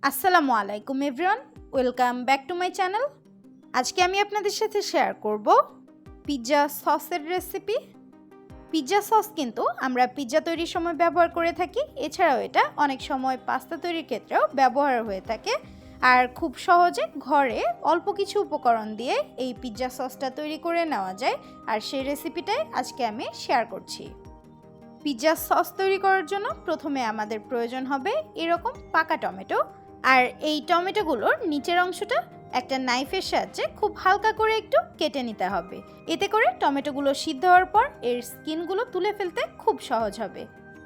আসসালামু আলাইকুম everyone, welcome back to my channel. আজকে আমি আপনাদের সাথে শেয়ার করব পিৎজা সসের রেসিপি। পিৎজা সস কিন্তু আমরা পিৎজা তৈরির সময় ব্যবহার করে থাকি, এছাড়াও এটা অনেক সময় পাস্তা তৈরির ক্ষেত্রেও ব্যবহার হয়ে থাকে। আর খুব সহজে ঘরে অল্প কিছু উপকরণ দিয়ে এই পিৎজা সসটা তৈরি করে নেওয়া যায়, আর সেই রেসিপিটাই আজকে আমি শেয়ার করছি। পিৎজা সস তৈরি করার জন্য প্রথমে আমাদের প্রয়োজন হবে এরকম পাকা টমেটো। আর এই টমেটোগুলোর নিচের অংশটা একটা নাইফের সাহায্যে খুব হালকা করে একটু কেটে নিতে হবে। এতে করে টমেটোগুলো সিদ্ধ হওয়ার পর এর স্কিনগুলো তুলে ফেলতে খুব সহজ হবে।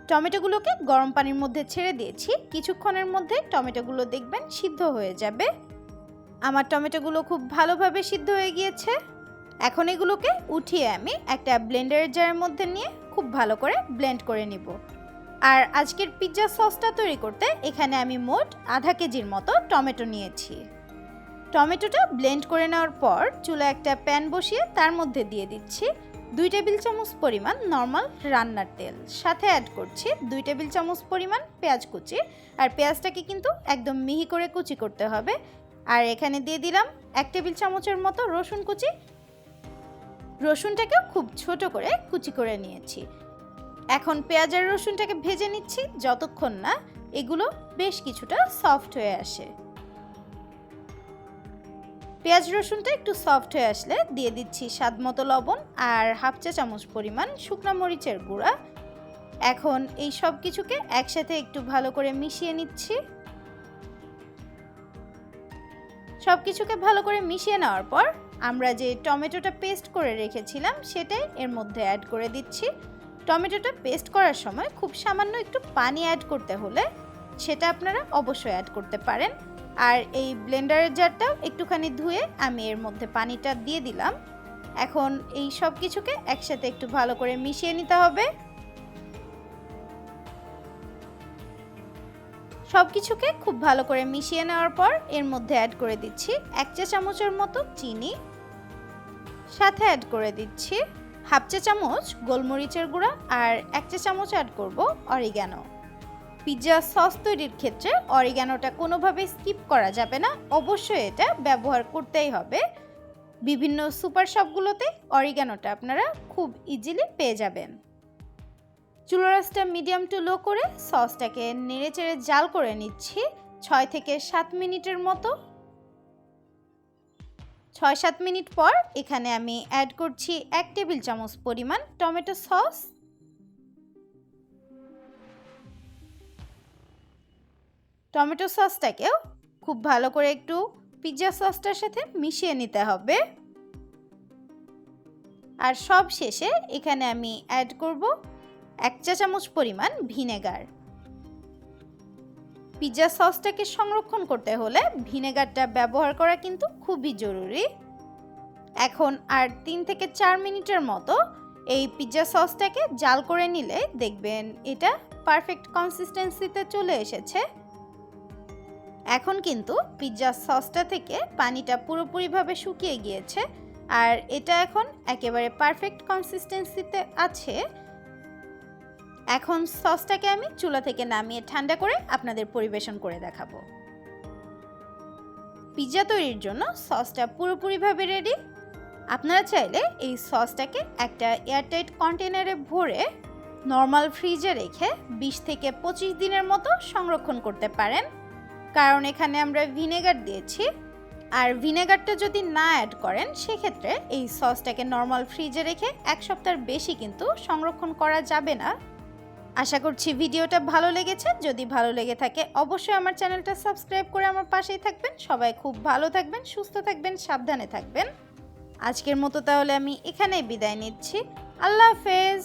টমেটোগুলোকে গরম পানির মধ্যে ছেড়ে দিয়েছি, কিছুক্ষণের মধ্যে টমেটোগুলো দেখবেন সিদ্ধ হয়ে যাবে। আমার টমেটোগুলো খুব ভালোভাবে সিদ্ধ হয়ে গিয়েছে। এখন এগুলোকে উঠিয়ে আমি একটা ব্লেন্ডারের জারের মধ্যে নিয়ে খুব ভালো করে ব্লেন্ড করে নিব। আর আজকের পিৎজা সসটা তৈরি করতে এখানে আমি মোট আধা কেজির মতো টমেটো নিয়েছি। টমেটোটা ব্লেন্ড করে নেওয়ার পর চুলায় একটা প্যান বসিয়ে তার মধ্যে দিয়ে দিচ্ছি 2 টেবিল চামচ পরিমাণ নর্মাল রান্নার তেল, সাথে অ্যাড করছি 2 টেবিল চামচ পরিমাণ পেঁয়াজ কুচি। আর পেঁয়াজটাকে কিন্তু একদম মিহি করে কুচি করতে হবে। আর এখানে দিয়ে দিলাম 1 টেবিল চামচের মতো রসুন কুচি। রসুনটাকেও খুব ছোট করে কুচি করে নিয়েছি। এখন পেঁয়াজ আর রসুনটাকে ভেজে নিচ্ছি যতক্ষণ না এগুলো বেশ কিছুটা সফট হয়ে আসে। পেঁয়াজ রসুনটা একটু সফট হয়ে আসলে দিয়ে দিচ্ছি স্বাদ মতো লবণ আর হাফ চা চামচ পরিমাণ শুকনো মরিচের গুঁড়া। এখন এই সব কিছুকে একসাথে একটু ভালো করে মিশিয়ে নিচ্ছি। সব কিছুকে ভালো করে মিশিয়ে নেওয়ার পর আমরা যে টমেটোটা পেস্ট করে রেখেছিলাম সেটাই এর মধ্যে অ্যাড করে দিচ্ছি। টমেটোটা পেস্ট করার সময় খুব সামান্য একটু পানি অ্যাড করতে হলে সেটা আপনারা অবশ্যই অ্যাড করতে পারেন। আর এই ব্লেন্ডারের জারটাও একটুখানি ধুয়ে আমি এর মধ্যে পানিটা দিয়ে দিলাম। এখন এই সব কিছুকে একসাথে একটু ভালো করে মিশিয়ে নিতে হবে। সব কিছুকে খুব ভালো করে মিশিয়ে নেওয়ার পর এর মধ্যে অ্যাড করে দিচ্ছি 1 চা চামচের মতো চিনি, সাথে অ্যাড করে দিচ্ছি হাফ চা চামচ গোলমরিচের গুঁড়া আর 1 চা চামচ অ্যাড করব অরিগ্যানো। পিৎজা সস তৈরির ক্ষেত্রে অরিগ্যানোটা কোনোভাবে স্কিপ করা যাবে না, অবশ্যই এটা ব্যবহার করতেই হবে। বিভিন্ন সুপার শপগুলোতে অরিগ্যানোটা আপনারা খুব ইজিলি পেয়ে যাবেন। চুলার আঁচটা মিডিয়াম টু লো করে সসটাকে নেড়েচেড়ে জাল করে নিচ্ছি 6 থেকে 7 মিনিটের মতো। 6-7 মিনিট পর এখানে আমি অ্যাড করছি 1 টেবিল চামচ পরিমাণ টমেটো সস। টমেটো সসটাকেও খুব ভালো করে একটু পিৎজা সসটার সাথে মিশিয়ে নিতে হবে। আর সব শেষে এখানে আমি অ্যাড করব 1 চা চামচ পরিমাণ ভিনেগার। পিৎজা সসটাকে সংরক্ষণ করতে হলে ভিনেগারটা ব্যবহার করা কিন্তু খুবই জরুরি। এখন আর 3 থেকে 4 মিনিটের মতো এই পিৎজা সসটাকে জাল করে নিলে দেখবেন এটা পারফেক্ট কনসিস্টেন্সিতে চলে এসেছে। এখন কিন্তু পিৎজা সসটা থেকে পানিটা পুরোপুরিভাবে শুকিয়ে গিয়েছে আর এটা এখন একেবারে পারফেক্ট কনসিস্টেন্সিতে আছে। এখন সসটাকে আমি চুলা থেকে নামিয়ে ঠান্ডা করে আপনাদের পরিবেশন করে দেখাবো। পিৎজা তৈরির জন্য সসটা পুরোপুরিভাবে রেডি। আপনারা চাইলে এই সসটাকে একটা এয়ারটাইট কন্টেনারে ভরে নর্মাল ফ্রিজে রেখে 20 থেকে 25 দিনের মতো সংরক্ষণ করতে পারেন, কারণ এখানে আমরা ভিনেগার দিয়েছি। আর ভিনেগারটা যদি না অ্যাড করেন সেক্ষেত্রে এই সসটাকে নর্মাল ফ্রিজে রেখে 1 সপ্তাহের বেশি কিন্তু সংরক্ষণ করা যাবে না। আশা করছি ভিডিওটা ভালো লেগেছে। যদি ভালো লেগে থাকে অবশ্যই আমার চ্যানেলটা সাবস্ক্রাইব করে আমার পাশেই থাকবেন। সবাই খুব ভালো থাকবেন, সুস্থ থাকবেন, সাবধানে থাকবেন। আজকের মতো তাহলে আমি এখানেই বিদায় নিচ্ছি। আল্লাহ হাফেজ।